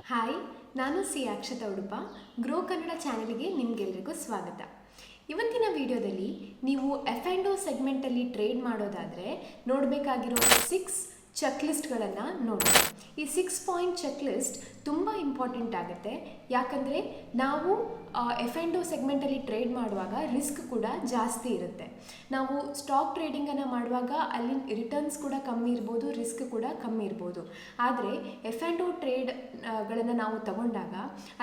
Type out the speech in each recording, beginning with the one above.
Hi, ನಾನು C Akshata Udupa. Grow Kannada ಚಾನೆಲ್ಗೆ ನಿಮಗೆಲ್ಲರಿಗೂ ಸ್ವಾಗತ. ಇವತ್ತಿನ ವಿಡಿಯೋದಲ್ಲಿ ನೀವು ಎಫ್&ಓ ಸೆಗ್ಮೆಂಟಲ್ಲಿ ಟ್ರೇಡ್ ಮಾಡೋದಾದರೆ ನೋಡಬೇಕಾಗಿರೋ 6 ಚೆಕ್ಲಿಸ್ಟ್ಗಳನ್ನು ನೋಡೋಣ. ಈ 6 ಪಾಯಿಂಟ್ ಚೆಕ್ಲಿಸ್ಟ್ ತುಂಬ ಇಂಪಾರ್ಟೆಂಟ್ ಆಗುತ್ತೆ. ಯಾಕಂದರೆ ನಾವು ಎಫ್&ಓ ಸೆಗ್ಮೆಂಟಲ್ಲಿ ಟ್ರೇಡ್ ಮಾಡುವಾಗ ರಿಸ್ಕ್ ಕೂಡ ಜಾಸ್ತಿ ಇರುತ್ತೆ. ನಾವು ಸ್ಟಾಕ್ ಟ್ರೇಡಿಂಗನ್ನು ಮಾಡುವಾಗ ಅಲ್ಲಿ ರಿಟರ್ನ್ಸ್ ಕೂಡ ಕಮ್ಮಿ ಇರ್ಬೋದು, ರಿಸ್ಕ್ ಕೂಡ ಕಮ್ಮಿ ಇರ್ಬೋದು. ಆದರೆ ಎಫ್&ಓ ಟ್ರೇಡ್ಗಳನ್ನು ನಾವು ತಗೊಂಡಾಗ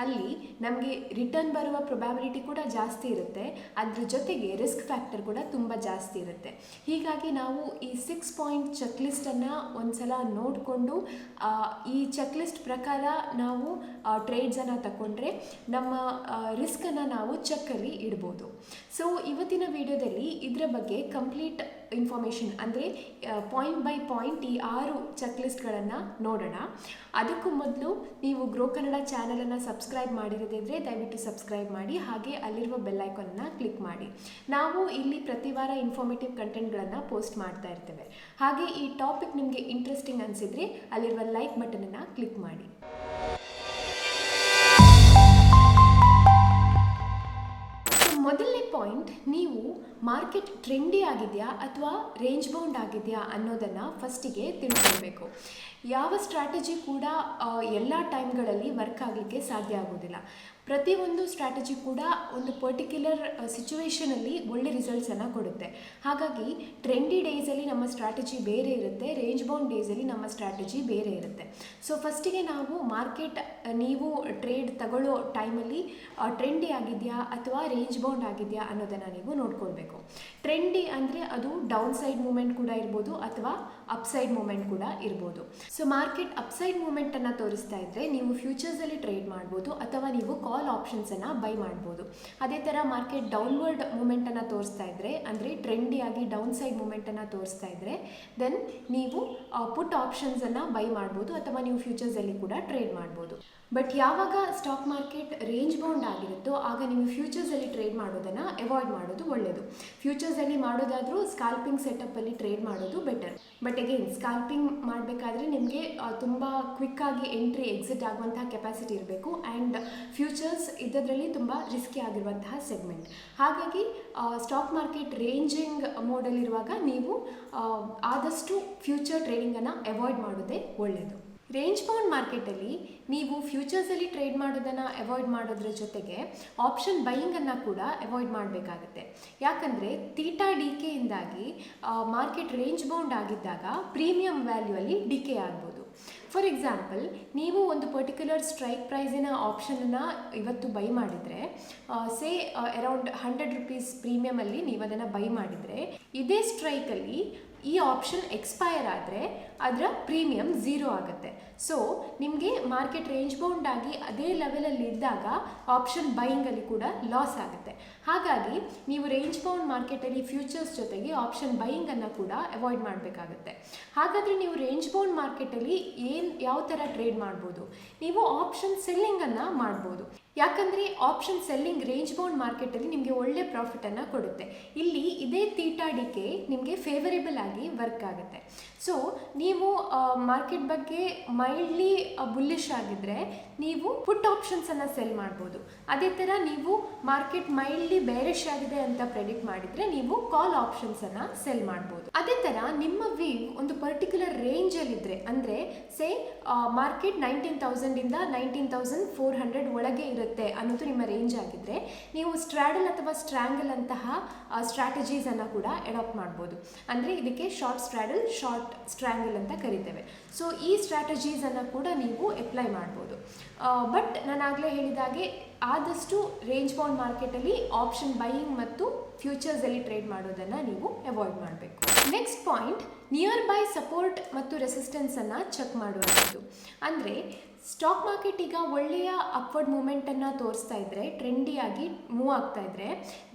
ಅಲ್ಲಿ ನಮಗೆ ರಿಟರ್ನ್ ಬರುವ ಪ್ರೊಬ್ಯಾಬಿಲಿಟಿ ಕೂಡ ಜಾಸ್ತಿ ಇರುತ್ತೆ. ಅದ್ರ ಜೊತೆಗೆ ರಿಸ್ಕ್ ಫ್ಯಾಕ್ಟರ್ ಕೂಡ ತುಂಬ ಜಾಸ್ತಿ ಇರುತ್ತೆ. ಹೀಗಾಗಿ ನಾವು ಈ 6 ಪಾಯಿಂಟ್ ಚೆಕ್ಲಿಸ್ಟನ್ನು ಒಂದ್ಸಲ ನೋಡಿಕೊಂಡು ಈ ಚೆಕ್ಲಿಸ್ಟ್ ಪ್ರಕಾರ ನಾವು ಟ್ರೇಡ್ಸನ್ನು ತಗೊಂಡ್ರೆ ನಮ್ಮ ರಿಸ್ಕನ್ನು ನಾವು ಚೆಕ್ಕಲ್ಲಿ ಇಡ್ಬೋದು. ಸೊ ಇವತ್ತಿನ ವಿಡಿಯೋದಲ್ಲಿ ಇದರ ಬಗ್ಗೆ ಕಂಪ್ಲೀಟ್ ಇನ್ಫಾರ್ಮೇಷನ್ ಅಂದರೆ ಪಾಯಿಂಟ್ ಬೈ ಪಾಯಿಂಟ್ ಈ 6 ಚೆಕ್ಲಿಸ್ಟ್ಗಳನ್ನು ನೋಡೋಣ. ಅದಕ್ಕೂ ಮೊದಲು ನೀವು ಗ್ರೋ ಕನ್ನಡ ಚಾನಲನ್ನು ಸಬ್ಸ್ಕ್ರೈಬ್ ಮಾಡಿರೋದಿದ್ರೆ ದಯವಿಟ್ಟು ಸಬ್ಸ್ಕ್ರೈಬ್ ಮಾಡಿ, ಹಾಗೆ ಅಲ್ಲಿರುವ ಬೆಲ್ ಐಕಾನನ್ನು ಕ್ಲಿಕ್ ಮಾಡಿ. ನಾವು ಇಲ್ಲಿ ಪ್ರತಿ ವಾರ ಇನ್ಫಾರ್ಮೇಟಿವ್ ಕಂಟೆಂಟ್ಗಳನ್ನು ಪೋಸ್ಟ್ ಮಾಡ್ತಾ ಇರ್ತೇವೆ. ಹಾಗೆ ಈ ಟಾಪಿಕ್ ನಿಮಗೆ ಇಂಟ್ರೆಸ್ಟಿಂಗ್ ಅನಿಸಿದರೆ ಅಲ್ಲಿರುವ ಲೈಕ್ ಬಟನನ್ನು ಕ್ಲಿಕ್ ಮಾಡಿ. ಮೊದಲನೇ ಪಾಯಿಂಟ್, ನೀವು ಮಾರ್ಕೆಟ್ ಟ್ರೆಂಡಿ ಆಗಿದೆಯಾ ಅಥವಾ ರೇಂಜ್ ಬೌಂಡ್ ಆಗಿದೆಯಾ ಅನ್ನೋದನ್ನು ಫಸ್ಟಿಗೆ ತಿಳ್ಕೊಳ್ಬೇಕು. ಯಾವ ಸ್ಟ್ರಾಟಜಿ ಕೂಡ ಎಲ್ಲ ಟೈಮ್ಗಳಲ್ಲಿ ವರ್ಕ್ ಆಗಲಿಕ್ಕೆ ಸಾಧ್ಯ ಆಗೋದಿಲ್ಲ. ಪ್ರತಿಯೊಂದು ಸ್ಟ್ರಾಟಜಿ ಕೂಡ ಒಂದು ಪರ್ಟಿಕ್ಯುಲರ್ ಸಿಚುವೇಷನಲ್ಲಿ ಒಳ್ಳೆ ರಿಸಲ್ಟ್ಸನ್ನು ಕೊಡುತ್ತೆ. ಹಾಗಾಗಿ ಟ್ರೆಂಡಿ ಡೇಸಲ್ಲಿ ನಮ್ಮ ಸ್ಟ್ರಾಟಜಿ ಬೇರೆ ಇರುತ್ತೆ, ರೇಂಜ್ ಬೌಂಡ್ ಡೇಸಲ್ಲಿ ನಮ್ಮ ಸ್ಟ್ರಾಟಜಿ ಬೇರೆ ಇರುತ್ತೆ. ಸೊ ಫಸ್ಟಿಗೆ ನಾವು ಮಾರ್ಕೆಟ್ ನೀವು ಟ್ರೇಡ್ ತಗೊಳ್ಳೋ ಟೈಮಲ್ಲಿ ಟ್ರೆಂಡಿ ಆಗಿದೆಯಾ ಅಥವಾ ರೇಂಜ್ ಬೌಂಡ್ ಆಗಿದೆಯಾ ಅನ್ನೋದನ್ನು ನೀವು ನೋಡ್ಕೊಳ್ಬೇಕು. ಟ್ರೆಂಡಿ ಅಂದರೆ ಅದು ಡೌನ್ ಸೈಡ್ ಮೂಮೆಂಟ್ ಕೂಡ ಇರ್ಬೋದು ಅಥವಾ ಅಪ್ಸೈಡ್ ಮೂಮೆಂಟ್ ಕೂಡ ಇರ್ಬೋದು. ಸೊ ಮಾರ್ಕೆಟ್ ಅಪ್ಸೈಡ್ ಮೂಮೆಂಟನ್ನು ತೋರಿಸ್ತಾ ಇದ್ದರೆ ನೀವು ಫ್ಯೂಚರ್ಸಲ್ಲಿ ಟ್ರೇಡ್ ಮಾಡ್ಬೋದು ಅಥವಾ ನೀವು ಕಾಲ್ ಆಪ್ಷನ್ಸನ್ನು ಬೈ ಮಾಡ್ಬೋದು. ಅದೇ ಥರ ಮಾರ್ಕೆಟ್ ಡೌನ್ವರ್ಡ್ ಮೂಮೆಂಟನ್ನು ತೋರಿಸ್ತಾ ಇದ್ದರೆ ಅಂದರೆ ಟ್ರೆಂಡಿ ಆಗಿ ಡೌನ್ ಸೈಡ್ ಮೂಮೆಂಟನ್ನು ತೋರಿಸ್ತಾ ಇದ್ದರೆ ದೆನ್ ನೀವು ಪುಟ್ ಆಪ್ಷನ್ಸನ್ನು ಬೈ ಮಾಡ್ಬೋದು ಅಥವಾ ನೀವು ಫ್ಯೂಚರ್ಸಲ್ಲಿ ಕೂಡ ಟ್ರೇಡ್ ಮಾಡ್ಬೋದು. ಬಟ್ ಯಾವಾಗ ಸ್ಟಾಕ್ ಮಾರ್ಕೆಟ್ ರೇಂಜ್ ಬೌಂಡ್ ಆಗಿರುತ್ತೋ ಆಗ ನೀವು ಫ್ಯೂಚರ್ಸಲ್ಲಿ ಟ್ರೇಡ್ ಮಾಡೋದನ್ನು ಅವಾಯ್ಡ್ ಮಾಡೋದು ಒಳ್ಳೆಯದು. ಫ್ಯೂಚರ್ಸಲ್ಲಿ ಮಾಡೋದಾದರೂ ಸ್ಕಾಲ್ಪಿಂಗ್ ಸೆಟಪ್ಪಲ್ಲಿ ಟ್ರೇಡ್ ಮಾಡೋದು ಬೆಟರ್. ಬಟ್ ಅಗೇನ್ ಸ್ಕಾಲ್ಪಿಂಗ್ ಮಾಡಬೇಕಾದ್ರೆ ನಿಮಗೆ ತುಂಬ ಕ್ವಿಕ್ಕಾಗಿ ಎಂಟ್ರಿ ಎಕ್ಸಿಟ್ ಆಗುವಂತಹ ಕೆಪಾಸಿಟಿ ಇರಬೇಕು. ಆ್ಯಂಡ್ ಫ್ಯೂಚರ್ಸ್ ಇದರಲ್ಲಿ ತುಂಬ ರಿಸ್ಕಿ ಆಗಿರುವಂತಹ ಸೆಗ್ಮೆಂಟ್. ಹಾಗಾಗಿ ಸ್ಟಾಕ್ ಮಾರ್ಕೆಟ್ ರೇಂಜಿಂಗ್ ಮೋಡಲ್ಲಿರುವಾಗ ನೀವು ಆದಷ್ಟು ಫ್ಯೂಚರ್ ಟ್ರೇಡಿಂಗನ್ನು ಅವಾಯ್ಡ್ ಮಾಡೋದೇ ಒಳ್ಳೆಯದು. ರೇಂಜ್ ಬೌಂಡ್ ಮಾರ್ಕೆಟಲ್ಲಿ ನೀವು ಫ್ಯೂಚರ್ಸಲ್ಲಿ ಟ್ರೇಡ್ ಮಾಡೋದನ್ನು ಅವಾಯ್ಡ್ ಮಾಡೋದ್ರ ಜೊತೆಗೆ ಆಪ್ಷನ್ ಬೈಯಿಂಗನ್ನು ಕೂಡ ಅವಾಯ್ಡ್ ಮಾಡಬೇಕಾಗುತ್ತೆ. ಯಾಕಂದರೆ ಥೀಟಾ ಡಿಕೆಯಿಂದಾಗಿ ಮಾರ್ಕೆಟ್ ರೇಂಜ್ ಬೌಂಡ್ ಆಗಿದ್ದಾಗ ಪ್ರೀಮಿಯಂ ವ್ಯಾಲ್ಯೂ ಅಲ್ಲಿ ಡಿಕೆ ಆಗ್ಬೋದು. ಫಾರ್ ಎಕ್ಸಾಂಪಲ್, ನೀವು ಒಂದು ಪರ್ಟಿಕ್ಯುಲರ್ ಸ್ಟ್ರೈಕ್ ಪ್ರೈಸಿನ ಆಪ್ಷನನ್ನು ಇವತ್ತು ಬೈ ಮಾಡಿದರೆ ಅರೌಂಡ್ 100 ರೂಪೀಸ್ ಪ್ರೀಮಿಯಮಲ್ಲಿ ನೀವು ಅದನ್ನು ಬೈ ಮಾಡಿದರೆ ಇದೇ ಸ್ಟ್ರೈಕಲ್ಲಿ ಈ ಆಪ್ಷನ್ ಎಕ್ಸ್ಪೈರ್ ಆದರೆ ಅದರ ಪ್ರೀಮಿಯಂ 0 ಆಗುತ್ತೆ. ಸೊ ನಿಮಗೆ ಮಾರ್ಕೆಟ್ ರೇಂಜ್ ಬೌಂಡ್ ಆಗಿ ಅದೇ ಲೆವೆಲಲ್ಲಿ ಇದ್ದಾಗ ಆಪ್ಷನ್ ಬೈಯಿಂಗಲ್ಲಿ ಕೂಡ ಲಾಸ್ ಆಗುತ್ತೆ. ಹಾಗಾಗಿ ನೀವು ರೇಂಜ್ ಬೌಂಡ್ ಮಾರ್ಕೆಟಲ್ಲಿ ಫ್ಯೂಚರ್ಸ್ ಜೊತೆಗೆ ಆಪ್ಷನ್ ಬೈಯಿಂಗನ್ನು ಕೂಡ ಅವಾಯ್ಡ್ ಮಾಡಬೇಕಾಗುತ್ತೆ. ಹಾಗಾದರೆ ನೀವು ರೇಂಜ್ ಬೌಂಡ್ ಮಾರ್ಕೆಟಲ್ಲಿ ಯಾವ ಥರ ಟ್ರೇಡ್ ಮಾಡ್ಬೋದು? ನೀವು ಆಪ್ಷನ್ ಸೆಲ್ಲಿಂಗನ್ನು ಮಾಡ್ಬೋದು. ಯಾಕಂದರೆ ಆಪ್ಷನ್ ಸೆಲ್ಲಿಂಗ್ ರೇಂಜ್ ಬೌಂಡ್ ಮಾರ್ಕೆಟಲ್ಲಿ ನಿಮಗೆ ಒಳ್ಳೆ ಪ್ರಾಫಿಟನ್ನು ಕೊಡುತ್ತೆ. ಇಲ್ಲಿ ಇದೇ ಥೀಟಾ ಡಿಕೆ ನಿಮಗೆ ಫೇವರೇಬಲ್ ಆಗಿ ವರ್ಕ್ ಆಗುತ್ತೆ. ಸೊ ನೀವು ಮಾರ್ಕೆಟ್ ಬಗ್ಗೆ ಮೈಲ್ಡ್ಲಿ ಬುಲ್ಲಿಶ್ ಆಗಿದ್ದರೆ ನೀವು ಪುಟ್ ಆಪ್ಷನ್ಸನ್ನು ಸೆಲ್ ಮಾಡ್ಬೋದು. ಅದೇ ಥರ ನೀವು ಮಾರ್ಕೆಟ್ ಮೈಲ್ಡ್ಲಿ ಬೇರಿಶ್ ಆಗಿದೆ ಅಂತ ಪ್ರೆಡಿಕ್ಟ್ ಮಾಡಿದರೆ ನೀವು ಕಾಲ್ ಆಪ್ಷನ್ಸನ್ನು ಸೆಲ್ ಮಾಡ್ಬೋದು. ಅದೇ ಥರ ನಿಮ್ಮ ವೀವ್ ಒಂದು ಪರ್ಟಿಕ್ಯುಲರ್ ರೇಂಜಲ್ಲಿದ್ದರೆ ಅಂದರೆ ಮಾರ್ಕೆಟ್ 19,000 19,400 ಒಳಗೆ ಇರುತ್ತೆ ಅನ್ನೋದು ನಿಮ್ಮ ರೇಂಜ್ ಆಗಿದ್ದರೆ ನೀವು ಸ್ಟ್ರಾಡಲ್ ಅಥವಾ ಸ್ಟ್ರ್ಯಾಂಗಲ್ ಅಂತಹ ಸ್ಟ್ರಾಟಜೀಸನ್ನು ಕೂಡ ಅಡಾಪ್ಟ್ ಮಾಡ್ಬೋದು. ಅಂದರೆ ಇದಕ್ಕೆ ಶಾರ್ಟ್ ಸ್ಟ್ರಾಡಲ್, ಶಾರ್ಟ್ ಸ್ಟ್ರ್ಯಾಂಗಲ್ ಅಂತ ಕರಿತೇವೆ. ಸೊ ಈ ಸ್ಟ್ರಾಟಜೀಸನ್ನು ಕೂಡ ನೀವು ಅಪ್ಲೈ ಮಾಡ್ಬೋದು. ಬಟ್ ನಾನು ಆಗಲೇ ಹೇಳಿದಾಗೆ ಆದಷ್ಟು ರೇಂಜ್ ಬೌಂಡ್ ಮಾರ್ಕೆಟಲ್ಲಿ ಆಪ್ಷನ್ ಬೈಯಿಂಗ್ ಮತ್ತು ಫ್ಯೂಚರ್ಸಲ್ಲಿ ಟ್ರೇಡ್ ಮಾಡೋದನ್ನು ನೀವು ಅವಾಯ್ಡ್ ಮಾಡಬೇಕು. Next point, near by support ಮತ್ತು ರೆಸಿಸ್ಟೆನ್ಸನ್ನು ಚೆಕ್ ಮಾಡುವಂಥದ್ದು. ಅಂದರೆ ಸ್ಟಾಕ್ ಮಾರ್ಕೆಟ್ ಈಗ ಒಳ್ಳೆಯ ಅಪ್ವರ್ಡ್ ಮೂಮೆಂಟನ್ನು ತೋರಿಸ್ತಾ ಇದ್ದರೆ, ಟ್ರೆಂಡಿಯಾಗಿ ಮೂವ್ ಆಗ್ತಾ ಇದ್ದರೆ,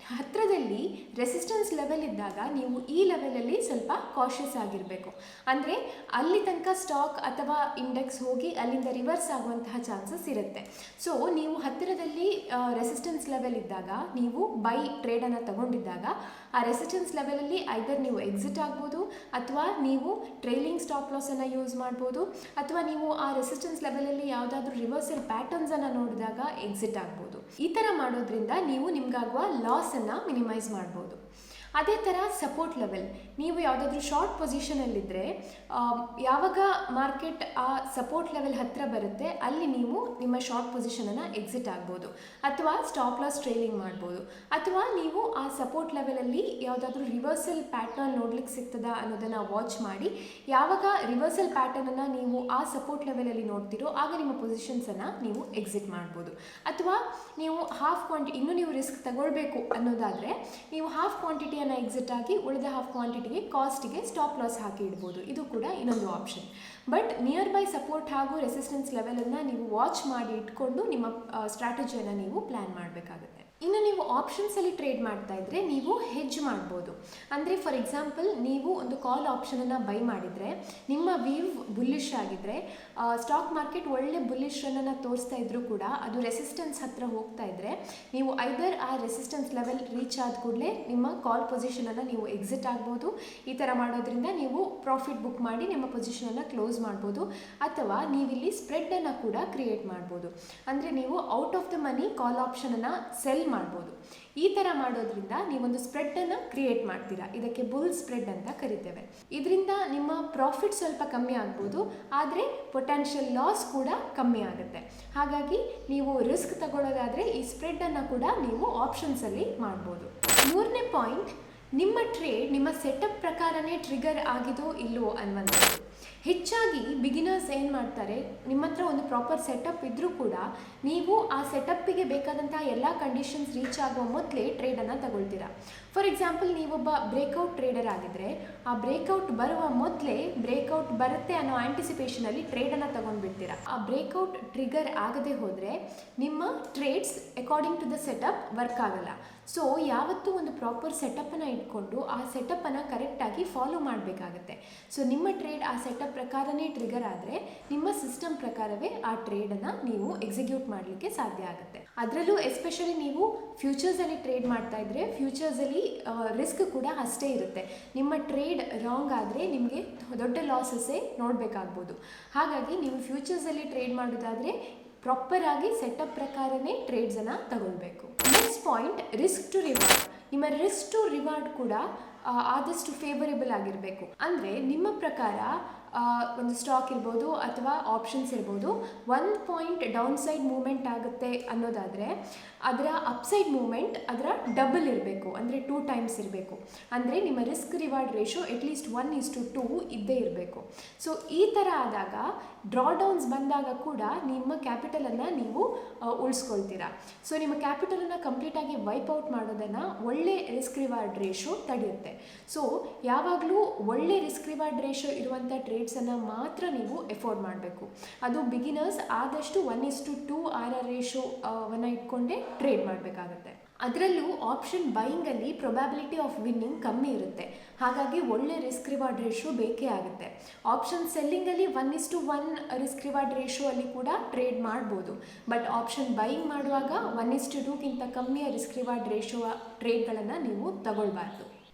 ಹತ್ತಿರದಲ್ಲಿ ರೆಸಿಸ್ಟೆನ್ಸ್ ಲೆವೆಲ್ ಇದ್ದಾಗ ನೀವು ಈ ಲೆವೆಲಲ್ಲಿ ಸ್ವಲ್ಪ ಕಾಷಿಯಸ್ ಆಗಿರಬೇಕು. ಅಂದರೆ ಅಲ್ಲಿ ತನಕ ಸ್ಟಾಕ್ ಅಥವಾ ಇಂಡೆಕ್ಸ್ ಹೋಗಿ ಅಲ್ಲಿಂದ ರಿವರ್ಸ್ ಆಗುವಂತಹ ಚಾನ್ಸಸ್ ಇರುತ್ತೆ. ಸೊ ನೀವು ಹತ್ತಿರದಲ್ಲಿ ರೆಸಿಸ್ಟೆನ್ಸ್ ಲೆವೆಲ್ ಇದ್ದಾಗ ನೀವು ಬೈ ಟ್ರೇಡನ್ನು ತಗೊಂಡಿದ್ದಾಗ ಆ ರೆಸಿಸ್ಟೆನ್ಸ್ ಲೆವೆಲಲ್ಲಿ ಐದರ್ ನೀವು ಎಕ್ಸಿಟ್ ಆಗ್ಬೋದು, ಅಥವಾ ನೀವು ಟ್ರೈಲಿಂಗ್ ಸ್ಟಾಪ್ ಲಾಸನ್ನು ಯೂಸ್ ಮಾಡ್ಬೋದು, ಅಥವಾ ನೀವು ಆ ರೆಸಿಸ್ಟೆನ್ಸ್ ಲೆವೆಲಲ್ಲಿ ಯಾವುದಾದ್ರೂ ರಿವರ್ಸಲ್ ಪ್ಯಾಟರ್ನ್ಸನ್ನು ನೋಡಿದಾಗ ಎಕ್ಸಿಟ್ ಆಗ್ಬೋದು. ಈ ಥರ ಮಾಡೋದ್ರಿಂದ ನೀವು ನಿಮ್ಗಾಗುವ ಲಾಸನ್ನು ಮಿನಿಮೈಸ್ ಮಾಡ್ಬೋದು. ಅದೇ ಥರ ಸಪೋರ್ಟ್ ಲೆವೆಲ್, ನೀವು ಯಾವುದಾದ್ರೂ ಶಾರ್ಟ್ ಪೊಸಿಷನಲ್ಲಿದ್ದರೆ ಯಾವಾಗ ಮಾರ್ಕೆಟ್ ಆ ಸಪೋರ್ಟ್ ಲೆವೆಲ್ ಹತ್ತಿರ ಬರುತ್ತೆ ಅಲ್ಲಿ ನೀವು ನಿಮ್ಮ ಶಾರ್ಟ್ ಪೊಸಿಷನನ್ನು ಎಕ್ಸಿಟ್ ಆಗ್ಬೋದು, ಅಥವಾ ಸ್ಟಾಪ್ ಲಾಸ್ ಟ್ರೇಲಿಂಗ್ ಮಾಡ್ಬೋದು, ಅಥವಾ ನೀವು ಆ ಸಪೋರ್ಟ್ ಲೆವೆಲಲ್ಲಿ ಯಾವುದಾದ್ರೂ ರಿವರ್ಸಲ್ ಪ್ಯಾಟರ್ನ್ ನೋಡ್ಲಿಕ್ಕೆ ಸಿಗ್ತದಾ ಅನ್ನೋದನ್ನು ವಾಚ್ ಮಾಡಿ, ಯಾವಾಗ ರಿವರ್ಸಲ್ ಪ್ಯಾಟರ್ನನ್ನು ನೀವು ಆ ಸಪೋರ್ಟ್ ಲೆವೆಲಲ್ಲಿ ನೋಡ್ತೀರೋ ಆಗ ನಿಮ್ಮ ಪೊಸಿಷನ್ಸನ್ನು ನೀವು ಎಕ್ಸಿಟ್ ಮಾಡ್ಬೋದು. ಅಥವಾ ನೀವು ಹಾಫ್ ಕ್ವಾಂಟಿಟಿ ಇನ್ನೂ ನೀವು ರಿಸ್ಕ್ ತಗೊಳ್ಬೇಕು ಅನ್ನೋದಾದರೆ ನೀವು ಹಾಫ್ ಕ್ವಾಂಟಿಟಿಯನ್ನು ಎಕ್ಸಿಟ್ ಆಗಿ ಉಳಿದ ಹಾಫ್ ಕ್ವಾಂಟಿಟಿಗೆ ಕಾಸ್ಟಿಗೆ ಸ್ಟಾಪ್ ಲಾಸ್ ಹಾಕಿ ಇಡ್ಬೋದು. ಇದು ಕೂಡ ಇನ್ನೊಂದು option. But near by support ಹಾಗೂ ರೆಸಿಸ್ಟೆನ್ಸ್ ಲೆವೆಲನ್ನು ನೀವು ವಾಚ್ ಮಾಡಿ ಇಟ್ಕೊಂಡು ನಿಮ್ಮ ಸ್ಟ್ರಾಟಜಿಯನ್ನು ನೀವು ಪ್ಲ್ಯಾನ್ ಮಾಡಬೇಕಾಗುತ್ತೆ. ಇನ್ನು ನೀವು ಆಪ್ಷನ್ಸಲ್ಲಿ ಟ್ರೇಡ್ ಮಾಡ್ತಾ ಇದ್ದರೆ ನೀವು ಹೆಡ್ಜ್ ಮಾಡ್ಬೋದು. ಅಂದರೆ ಫಾರ್ ಎಕ್ಸಾಂಪಲ್ ನೀವು ಒಂದು ಕಾಲ್ ಆಪ್ಷನನ್ನು ಬೈ ಮಾಡಿದರೆ ನಿಮ್ಮ ವೀವ್ ಬುಲ್ಲಿಶ್ ಆಗಿದ್ದರೆ, ಸ್ಟಾಕ್ ಮಾರ್ಕೆಟ್ ಒಳ್ಳೆ ಬುಲ್ಲಿಶ್ ರನ್ನನ್ನು ತೋರಿಸ್ತಾ ಇದ್ರೂ ಕೂಡ ಅದು ರೆಸಿಸ್ಟೆನ್ಸ್ ಹತ್ತಿರ ಹೋಗ್ತಾ ಇದ್ದರೆ ನೀವು ಐದರ್ ಆ ರೆಸಿಸ್ಟೆನ್ಸ್ ಲೆವೆಲ್ ರೀಚ್ ಆದ ಕೂಡಲೇ ನಿಮ್ಮ ಕಾಲ್ ಪೊಸಿಷನನ್ನು ನೀವು ಎಕ್ಸಿಟ್ ಆಗ್ಬೋದು. ಈ ಥರ ಮಾಡೋದ್ರಿಂದ ನೀವು ಪ್ರಾಫಿಟ್ ಬುಕ್ ಮಾಡಿ ನಿಮ್ಮ ಪೊಸಿಷನನ್ನು ಕ್ಲೋಸ್ ಮಾಡ್ಬೋದು. ಅಥವಾ ನೀವಿಲ್ಲಿ ಸ್ಪ್ರೆಡ್ಡನ್ನು ಕೂಡ ಕ್ರಿಯೇಟ್ ಮಾಡ್ಬೋದು. ಅಂದರೆ ನೀವು out of the money call ಆಪ್ಷನನ್ನು ಸೆಲ್ ಮಾಡ್ಬೋದು. ಈ ಥರ ಮಾಡೋದ್ರಿಂದ ನೀವೊಂದು ಸ್ಪ್ರೆಡ್ಡನ್ನು ಕ್ರಿಯೇಟ್ ಮಾಡ್ತೀರಾ. ಇದಕ್ಕೆ ಬುಲ್ ಸ್ಪ್ರೆಡ್ ಅಂತ ಕರಿತೇವೆ. ಇದರಿಂದ ನಿಮ್ಮ ಪ್ರಾಫಿಟ್ ಸ್ವಲ್ಪ ಕಮ್ಮಿ ಆಗ್ಬೋದು, ಆದರೆ ಪೊಟೆನ್ಷಿಯಲ್ ಲಾಸ್ ಕೂಡ ಕಮ್ಮಿ ಆಗುತ್ತೆ. ಹಾಗಾಗಿ ನೀವು ರಿಸ್ಕ್ ತಗೊಳ್ಳೋದಾದರೆ ಈ ಸ್ಪ್ರೆಡ್ಡನ್ನು ಕೂಡ ನೀವು ಆಪ್ಷನ್ಸಲ್ಲಿ ಮಾಡ್ಬೋದು. ಮೂರನೇ ಪಾಯಿಂಟ್, ನಿಮ್ಮ ಟ್ರೇಡ್ ನಿಮ್ಮ ಸೆಟಪ್ ಪ್ರಕಾರನೇ ಟ್ರಿಗರ್ ಆಗಿದೋ ಇಲ್ಲವೋ ಅನ್ನುವಂಥದ್ದು. ಹೆಚ್ಚಾಗಿ ಬಿಗಿನರ್ಸ್ ಏನು ಮಾಡ್ತಾರೆ, ನಿಮ್ಮ ಹತ್ರ ಒಂದು ಪ್ರಾಪರ್ ಸೆಟಪ್ ಇದ್ದರೂ ಕೂಡ ನೀವು ಆ ಸೆಟಪ್ಪಿಗೆ ಬೇಕಾದಂಥ ಎಲ್ಲ ಕಂಡೀಷನ್ಸ್ ರೀಚ್ ಆಗುವ ಮೊದಲೇ ಟ್ರೇಡನ್ನು ತಗೊಳ್ತೀರಾ. ಫಾರ್ ಎಕ್ಸಾಂಪಲ್ ನೀವೊಬ್ಬ ಬ್ರೇಕ್ಔಟ್ ಟ್ರೇಡರ್ ಆಗಿದ್ದರೆ ಆ ಬ್ರೇಕ್ಔಟ್ ಬರುವ ಮೊದಲೇ ಬ್ರೇಕ್ಔಟ್ ಬರುತ್ತೆ ಅನ್ನೋ ಆ್ಯಂಟಿಸಿಪೇಷನಲ್ಲಿ ಟ್ರೇಡನ್ನು ತಗೊಂಡ್ಬಿಡ್ತೀರಾ. ಆ ಬ್ರೇಕ್ಔಟ್ ಟ್ರಿಗರ್ ಆಗದೆ ಹೋದರೆ ನಿಮ್ಮ trades according to the setup work ಆಗಲ್ಲ. ಸೊ ಯಾವತ್ತೂ ಒಂದು ಪ್ರಾಪರ್ ಸೆಟಪ್ಪನ್ನು ಇಟ್ಕೊಂಡು ಆ ಸೆಟಪ್ಪನ್ನು ಕರೆಕ್ಟಾಗಿ ಫಾಲೋ ಮಾಡಬೇಕಾಗತ್ತೆ. ಸೊ ನಿಮ್ಮ ಟ್ರೇಡ್ ಆ ಸೆಟಪ್ ಪ್ರಕಾರನೇ ಟ್ರಿಗರ್ ಆದರೆ ನಿಮ್ಮ ಸಿಸ್ಟಮ್ ಪ್ರಕಾರವೇ ಆ ಟ್ರೇಡನ್ನು ನೀವು ಎಕ್ಸಿಕ್ಯೂಟ್ ಮಾಡಲಿಕ್ಕೆ ಸಾಧ್ಯ ಆಗುತ್ತೆ. ಅದರಲ್ಲೂ ಎಸ್ಪೆಷಲಿ ನೀವು ಫ್ಯೂಚರ್ಸಲ್ಲಿ ಟ್ರೇಡ್ ಮಾಡ್ತಾ ಇದ್ದರೆ ಫ್ಯೂಚರ್ಸಲ್ಲಿ ರಿಸ್ಕ್ ಕೂಡ ಅಷ್ಟೇ ಇರುತ್ತೆ. ನಿಮ್ಮ ಟ್ರೇಡ್ ರಾಂಗ್ ಆದರೆ ನಿಮಗೆ ದೊಡ್ಡ ಲಾಸಸ್ಸೇ ನೋಡಬೇಕಾಗ್ಬೋದು. ಹಾಗಾಗಿ ನೀವು ಫ್ಯೂಚರ್ಸಲ್ಲಿ ಟ್ರೇಡ್ ಮಾಡೋದಾದರೆ ಪ್ರಾಪರ್ ಆಗಿ ಸೆಟಪ್ ಪ್ರಕಾರನೇ ಟ್ರೇಡ್ಸನ್ನು ತಗೊಳ್ಬೇಕು. Next point, risk to reward. ನಿಮ್ಮ ರಿಸ್ಕ್ ಟು ರಿವಾರ್ಡ್ ಕೂಡ ಆದಷ್ಟು ಫೇವರೇಬಲ್ ಆಗಿರಬೇಕು. ಅಂದರೆ ನಿಮ್ಮ ಪ್ರಕಾರ ಒಂದು ಸ್ಟಾಕ್ ಇರ್ಬೋದು ಅಥವಾ ಆಪ್ಷನ್ಸ್ ಇರ್ಬೋದು, 1 ಪಾಯಿಂಟ್ ಡೌನ್ ಸೈಡ್ ಮೂವ್ಮೆಂಟ್ ಆಗುತ್ತೆ ಅನ್ನೋದಾದರೆ ಅದರ ಅಪ್ಸೈಡ್ ಮೂವ್ಮೆಂಟ್ ಅದರ ಡಬಲ್ ಇರಬೇಕು, ಅಂದರೆ 2 ಟೈಮ್ಸ್ ಇರಬೇಕು. ಅಂದರೆ ನಿಮ್ಮ ರಿಸ್ಕ್ ರಿವಾರ್ಡ್ ರೇಷೋ ಅಟ್ಲೀಸ್ಟ್ 1:2 ಇದ್ದೇ ಇರಬೇಕು. ಸೊ ಈ ಥರ ಆದಾಗ ಡ್ರಾಡೌನ್ಸ್ ಬಂದಾಗ ಕೂಡ ನಿಮ್ಮ ಕ್ಯಾಪಿಟಲನ್ನು ನೀವು ಉಳಿಸ್ಕೊಳ್ತೀರಾ. ಸೊ ನಿಮ್ಮ ಕ್ಯಾಪಿಟಲನ್ನು ಕಂಪ್ಲೀಟಾಗಿ ವೈಪ್ಔಟ್ ಮಾಡೋದನ್ನು ಒಳ್ಳೆ ರಿಸ್ಕ್ ರಿವಾರ್ಡ್ ರೇಷೋ ತಡೆಯುತ್ತೆ. ಸೊ ಯಾವಾಗಲೂ ಒಳ್ಳೆ ರಿಸ್ಕ್ ರಿವಾರ್ಡ್ ರೇಷೋ ಇರುವಂಥ ಟ್ರೇಡ್ಸನ್ನು ಮಾತ್ರ ನೀವು ಎಫೋರ್ಡ್ ಮಾಡಬೇಕು. ಅದು ಬಿಗಿನರ್ಸ್ ಆದಷ್ಟು 1:2 RR ರೇಷೋವನ್ನು ಇಟ್ಕೊಂಡೇ ಟ್ರೇಡ್ ಮಾಡಬೇಕಾಗತ್ತೆ. ಅದರಲ್ಲೂ ಆಪ್ಷನ್ ಬೈಯಿಂಗಲ್ಲಿ ಪ್ರೊಬ್ಯಾಬಿಲಿಟಿ ಆಫ್ ವಿನ್ನಿಂಗ್ ಕಮ್ಮಿ ಇರುತ್ತೆ. ಹಾಗಾಗಿ ಒಳ್ಳೆ ರಿಸ್ಕ್ ರಿವಾರ್ಡ್ ರೇಷೋ ಬೇಕೇ ಆಗುತ್ತೆ. ಆಪ್ಷನ್ ಸೆಲ್ಲಿಂಗಲ್ಲಿ 1:1 ರಿಸ್ಕ್ ರಿವಾರ್ಡ್ ರೇಷೋ ಅಲ್ಲಿ ಕೂಡ ಟ್ರೇಡ್ ಮಾಡ್ಬೋದು. ಬಟ್ ಆಪ್ಷನ್ ಬೈಯಿಂಗ್ ಮಾಡುವಾಗ 1:2ಗಿಂತ ಕಮ್ಮಿಯ ರಿಸ್ಕ್ ರಿವಾರ್ಡ್ ರೇಷೋ ಟ್ರೇಡ್ಗಳನ್ನು ನೀವು ತಗೊಳ್ಬಾರ್ದು.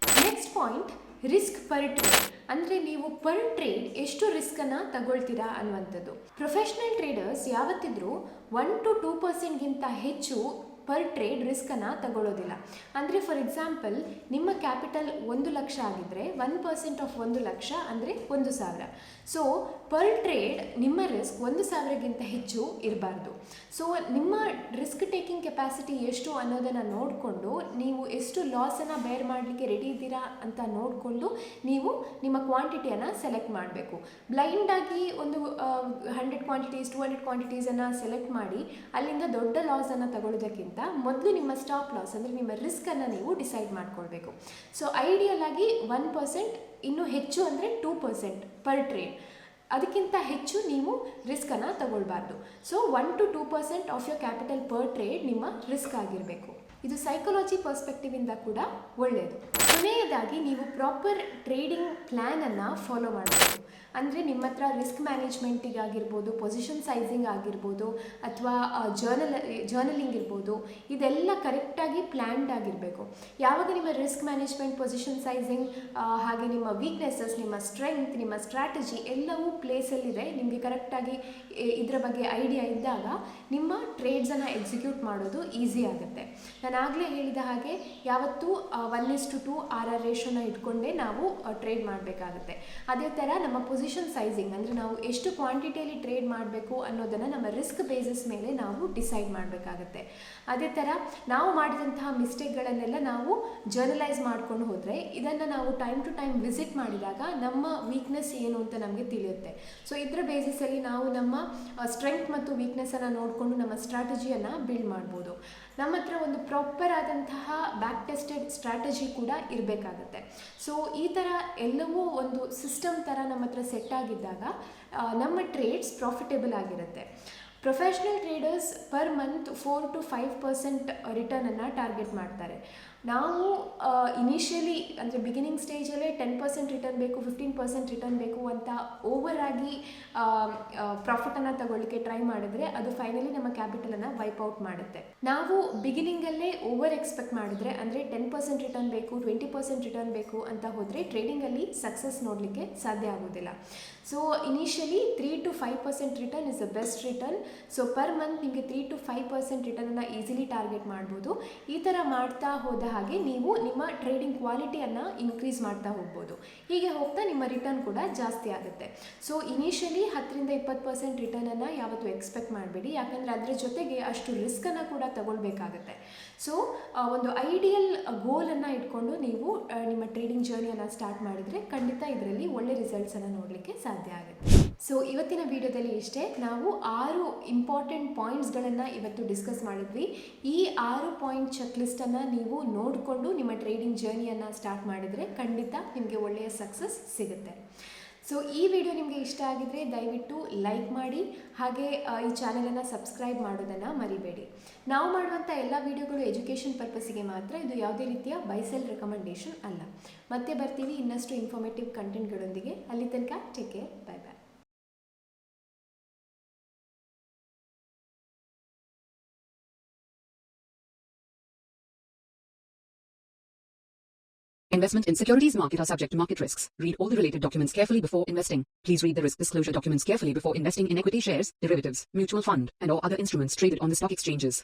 Next point, risk per trade. ಅಂದರೆ ನೀವು ಪರ್ ಟ್ರೇಡ್ ಎಷ್ಟು ರಿಸ್ಕನ್ನು ತಗೊಳ್ತೀರಾ ಅನ್ನುವಂಥದ್ದು. ಪ್ರೊಫೆಷ್ನಲ್ ಟ್ರೇಡರ್ಸ್ ಯಾವತ್ತಿದ್ರೂ 1 to 2% ಹೆಚ್ಚು ಪರ್ ಟ್ರೇಡ್ ರಿಸ್ಕನ್ನು ತಗೊಳ್ಳೋದಿಲ್ಲ. ಅಂದರೆ ಫಾರ್ ಎಕ್ಸಾಂಪಲ್ ನಿಮ್ಮ ಕ್ಯಾಪಿಟಲ್ 1 ಲಕ್ಷ ಆಗಿದ್ದರೆ 1% ಆಫ್ 1 ಲಕ್ಷ ಅಂದರೆ 1,000. ಸೊ ಪರ್ ಟ್ರೇಡ್ ನಿಮ್ಮ ರಿಸ್ಕ್ 1,000ಗಿಂತ ಹೆಚ್ಚು ಇರಬಾರ್ದು. ಸೊ ನಿಮ್ಮ ರಿಸ್ಕ್ ಟೇಕಿಂಗ್ ಕೆಪಾಸಿಟಿ ಎಷ್ಟು ಅನ್ನೋದನ್ನು ನೋಡಿಕೊಂಡು ನೀವು ಎಷ್ಟು ಲಾಸನ್ನು ಬೇರ್ ಮಾಡಲಿಕ್ಕೆ ರೆಡಿ ಇದ್ದೀರಾ ಅಂತ ನೋಡಿಕೊಂಡು ನೀವು ನಿಮ್ಮ ಕ್ವಾಂಟಿಟಿಯನ್ನು ಸೆಲೆಕ್ಟ್ ಮಾಡಬೇಕು. ಬ್ಲೈಂಡಾಗಿ ಒಂದು 100 ಕ್ವಾಂಟಿಟೀಸ್ 200 ಕ್ವಾಂಟಿಟೀಸನ್ನು ಸೆಲೆಕ್ಟ್ ಮಾಡಿ ಅಲ್ಲಿಂದ ದೊಡ್ಡ ಲಾಸನ್ನು ತಗೊಳ್ಳೋದಕ್ಕಿಂತ ಮೊದಲು ನಿಮ್ಮ ಸ್ಟಾಪ್ ಲಾಸ್ ಅಂದರೆ ನಿಮ್ಮ ರಿಸ್ಕನ್ನು ನೀವು ಡಿಸೈಡ್ ಮಾಡ್ಕೊಳ್ಬೇಕು. ಸೊ ಐಡಿಯಲ್ ಆಗಿ 1%, ಇನ್ನೂ ಹೆಚ್ಚು ಅಂದರೆ 2% ಪರ್ ಟ್ರೇಡ್. ಅದಕ್ಕಿಂತ ಹೆಚ್ಚು ನೀವು ರಿಸ್ಕನ್ನು ತಗೊಳ್ಬಾರ್ದು. So 1 to 2% of your capital per trade ನಿಮ್ಮ ರಿಸ್ಕ್ ಆಗಿರಬೇಕು. ಇದು ಸೈಕಾಲಜಿ ಪರ್ಸ್ಪೆಕ್ಟಿವಿಂದ ಕೂಡ ಒಳ್ಳೆಯದು. ಕೊನೆಯದಾಗಿ ನೀವು ಪ್ರಾಪರ್ ಟ್ರೇಡಿಂಗ್ ಪ್ಲ್ಯಾನನ್ನು ಫಾಲೋ ಮಾಡಬೇಕು. ಅಂದರೆ ನಿಮ್ಮ ಹತ್ರ ರಿಸ್ಕ್ ಮ್ಯಾನೇಜ್ಮೆಂಟಿಗಾಗಿರ್ಬೋದು, ಪೊಸಿಷನ್ ಸೈಜಿಂಗ್ ಆಗಿರ್ಬೋದು, ಅಥವಾ ಜರ್ನಲಿಂಗ್ ಇರ್ಬೋದು, ಇದೆಲ್ಲ ಕರೆಕ್ಟಾಗಿ ಪ್ಲ್ಯಾನ್ಡ್ ಆಗಿರಬೇಕು. ಯಾವಾಗ ನಿಮ್ಮ ರಿಸ್ಕ್ ಮ್ಯಾನೇಜ್ಮೆಂಟ್, ಪೊಸಿಷನ್ ಸೈಜಿಂಗ್, ಹಾಗೆ ನಿಮ್ಮ ವೀಕ್ನೆಸಸ್, ನಿಮ್ಮ ಸ್ಟ್ರೆಂತ್, ನಿಮ್ಮ ಸ್ಟ್ರಾಟಜಿ ಎಲ್ಲವೂ ಪ್ಲೇಸಲ್ಲಿದೆ, ನಿಮಗೆ ಕರೆಕ್ಟಾಗಿ ಇದರ ಬಗ್ಗೆ ಐಡಿಯಾ ಇದ್ದಾಗ ನಿಮ್ಮ ಟ್ರೇಡ್ಸನ್ನು ಎಕ್ಸಿಕ್ಯೂಟ್ ಮಾಡೋದು ಈಸಿ ಆಗುತ್ತೆ. ನಾನು ಆಗಲೇ ಹೇಳಿದ ಹಾಗೆ ಯಾವತ್ತೂ 1:2 RR ರೇಷೋನ ಇಟ್ಕೊಂಡೇ ನಾವು ಟ್ರೇಡ್ ಮಾಡಬೇಕಾಗುತ್ತೆ. ಅದೇ ಥರ ನಮ್ಮ ಪೊಸಿಷನ್ ಸೈಜಿಂಗ್ ಅಂದರೆ ನಾವು ಎಷ್ಟು ಕ್ವಾಂಟಿಟಿಯಲ್ಲಿ ಟ್ರೇಡ್ ಮಾಡಬೇಕು ಅನ್ನೋದನ್ನು ನಮ್ಮ ರಿಸ್ಕ್ ಬೇಸಿಸ್ ಮೇಲೆ ನಾವು ಡಿಸೈಡ್ ಮಾಡಬೇಕಾಗತ್ತೆ. ಅದೇ ಥರ ನಾವು ಮಾಡಿದಂತಹ ಮಿಸ್ಟೇಕ್ಗಳನ್ನೆಲ್ಲ ನಾವು ಜರ್ನಲೈಸ್ ಮಾಡ್ಕೊಂಡು ಹೋದರೆ ಇದನ್ನು ನಾವು ಟೈಮ್ ಟು ಟೈಮ್ ವಿಸಿಟ್ ಮಾಡಿದಾಗ ನಮ್ಮ ವೀಕ್ನೆಸ್ ಏನು ಅಂತ ನಮಗೆ ತಿಳಿಯುತ್ತೆ. ಸೊ ಇದರ ಬೇಸಿಸಲ್ಲಿ ನಾವು ನಮ್ಮ ಸ್ಟ್ರೆಂತ್ ಮತ್ತು ವೀಕ್ನೆಸ್ಸನ್ನು ನೋಡಿಕೊಂಡು ನಮ್ಮ ಸ್ಟ್ರಾಟಜಿಯನ್ನು ಬಿಲ್ಡ್ ಮಾಡ್ಬೋದು. ನಮ್ಮ ಹತ್ರ ಒಂದು ಪ್ರಾಪರ್ ಆದಂತಹ ಬ್ಯಾಕ್ ಟೆಸ್ಟೆಡ್ ಸ್ಟ್ರಾಟಜಿ ಕೂಡ ಇರಬೇಕಾಗತ್ತೆ. ಸೊ ಈ ಥರ ಎಲ್ಲವೂ ಒಂದು ಸಿಸ್ಟಮ್ ಥರ ನಮ್ಮ ಹತ್ರ ಸೆಟ್ ಆಗಿದ್ದಾಗ ನಮ್ಮ ಟ್ರೇಡ್ಸ್ ಪ್ರಾಫಿಟೇಬಲ್ ಆಗಿರುತ್ತೆ. Professional traders per month 4 to 5% ರಿಟರ್ನನ್ನು ಟಾರ್ಗೆಟ್ ಮಾಡ್ತಾರೆ. ನಾವು ಇನಿಷಿಯಲಿ ಅಂದರೆ ಬಿಗಿನಿಂಗ್ ಸ್ಟೇಜಲ್ಲೇ 10% ರಿಟರ್ನ್ ಬೇಕು, 15% ರಿಟರ್ನ್ ಬೇಕು ಅಂತ ಓವರ್ ಆಗಿ ಪ್ರಾಫಿಟನ್ನು ತಗೊಳ್ಳಿಕ್ಕೆ ಟ್ರೈ ಮಾಡಿದ್ರೆ ಅದು ಫೈನಲಿ ನಮ್ಮ ಕ್ಯಾಪಿಟಲನ್ನು ವೈಪ್ ಔಟ್ ಮಾಡುತ್ತೆ. ನಾವು ಬಿಗಿನಿಂಗಲ್ಲೇ ಓವರ್ ಎಕ್ಸ್ಪೆಕ್ಟ್ ಮಾಡಿದ್ರೆ ಅಂದರೆ 10% ರಿಟರ್ನ್ ಬೇಕು, 20% ರಿಟರ್ನ್ ಬೇಕು ಅಂತ ಹೋದರೆ ಟ್ರೇಡಿಂಗಲ್ಲಿ ಸಕ್ಸಸ್ ನೋಡಲಿಕ್ಕೆ ಸಾಧ್ಯ ಆಗೋದಿಲ್ಲ. So initially 3 to 5% return is the best return. So per month ನಿಮಗೆ 3 to 5% ರಿಟರ್ನನ್ನು ಈಸಿಲಿ ಟಾರ್ಗೆಟ್ ಮಾಡ್ಬೋದು. ಈ ಥರ ಮಾಡ್ತಾ ಹೋದ ಹಾಗೆ ನೀವು ನಿಮ್ಮ ಟ್ರೇಡಿಂಗ್ ಕ್ವಾಲಿಟಿಯನ್ನು ಇನ್ಕ್ರೀಸ್ ಮಾಡ್ತಾ ಹೋಗ್ಬೋದು. ಹೀಗೆ ಹೋಗ್ತಾ ನಿಮ್ಮ ರಿಟರ್ನ್ ಕೂಡ ಜಾಸ್ತಿ ಆಗುತ್ತೆ. ಸೊ ಇನಿಷಿಯಲಿ 10-20% ರಿಟರ್ನನ್ನು ಯಾವತ್ತೂ ಎಕ್ಸ್ಪೆಕ್ಟ್ ಮಾಡಬೇಡಿ, ಯಾಕಂದರೆ ಅದರ ಜೊತೆಗೆ ಅಷ್ಟು ರಿಸ್ಕನ್ನು ಕೂಡ ತಗೊಳ್ಬೇಕಾಗತ್ತೆ. ಸೊ ಒಂದು ಐಡಿಯಲ್ ಗೋಲನ್ನು ಇಟ್ಕೊಂಡು ನೀವು ನಿಮ್ಮ ಟ್ರೇಡಿಂಗ್ ಜರ್ನಿಯನ್ನು ಸ್ಟಾರ್ಟ್ ಮಾಡಿದರೆ ಖಂಡಿತ ಇದರಲ್ಲಿ ಒಳ್ಳೆ ರಿಸಲ್ಟ್ಸನ್ನು ನೋಡಲಿಕ್ಕೆ ಸಾಧ್ಯ ಆಗುತ್ತೆ. ಸೊ ಇವತ್ತಿನ ವಿಡಿಯೋದಲ್ಲಿ ಇಷ್ಟೇ. ನಾವು 6 ಇಂಪಾರ್ಟೆಂಟ್ ಪಾಯಿಂಟ್ಸ್ಗಳನ್ನು ಇವತ್ತು ಡಿಸ್ಕಸ್ ಮಾಡಿದ್ವಿ. ಈ 6 ಪಾಯಿಂಟ್ ಚೆಕ್ ಲಿಸ್ಟನ್ನು ನೀವು ನೋಡಿಕೊಂಡು ನಿಮ್ಮ ಟ್ರೇಡಿಂಗ್ ಜರ್ನಿಯನ್ನು ಸ್ಟಾರ್ಟ್ ಮಾಡಿದರೆ ಖಂಡಿತ ನಿಮಗೆ ಒಳ್ಳೆಯ ಸಕ್ಸಸ್ ಸಿಗುತ್ತೆ. ಸೊ ಈ ವಿಡಿಯೋ ನಿಮಗೆ ಇಷ್ಟ ಆಗಿದರೆ ದಯವಿಟ್ಟು ಲೈಕ್ ಮಾಡಿ, ಹಾಗೆ ಈ ಚಾನಲನ್ನು ಸಬ್ಸ್ಕ್ರೈಬ್ ಮಾಡೋದನ್ನು ಮರಿಬೇಡಿ. ನಾವು ಮಾಡುವಂಥ ಎಲ್ಲ ವಿಡಿಯೋಗಳು ಎಜುಕೇಷನ್ ಪರ್ಪಸ್ಸಿಗೆ ಮಾತ್ರ, ಇದು ಯಾವುದೇ ರೀತಿಯ ಬೈ ಸೆಲ್ ರೆಕಮೆಂಡೇಷನ್ ಅಲ್ಲ. ಮತ್ತೆ ಬರ್ತೀವಿ ಇನ್ನಷ್ಟು ಇನ್ಫಾರ್ಮೇಟಿವ್ ಕಂಟೆಂಟ್ಗಳೊಂದಿಗೆ. ಅಲ್ಲಿ ತನಕ take care, bye bye. Investment in securities market are subject to market risks. Read all the related documents carefully before investing. Please read the risk disclosure documents carefully before investing in equity shares, derivatives, mutual fund, and or other instruments traded on the stock exchanges.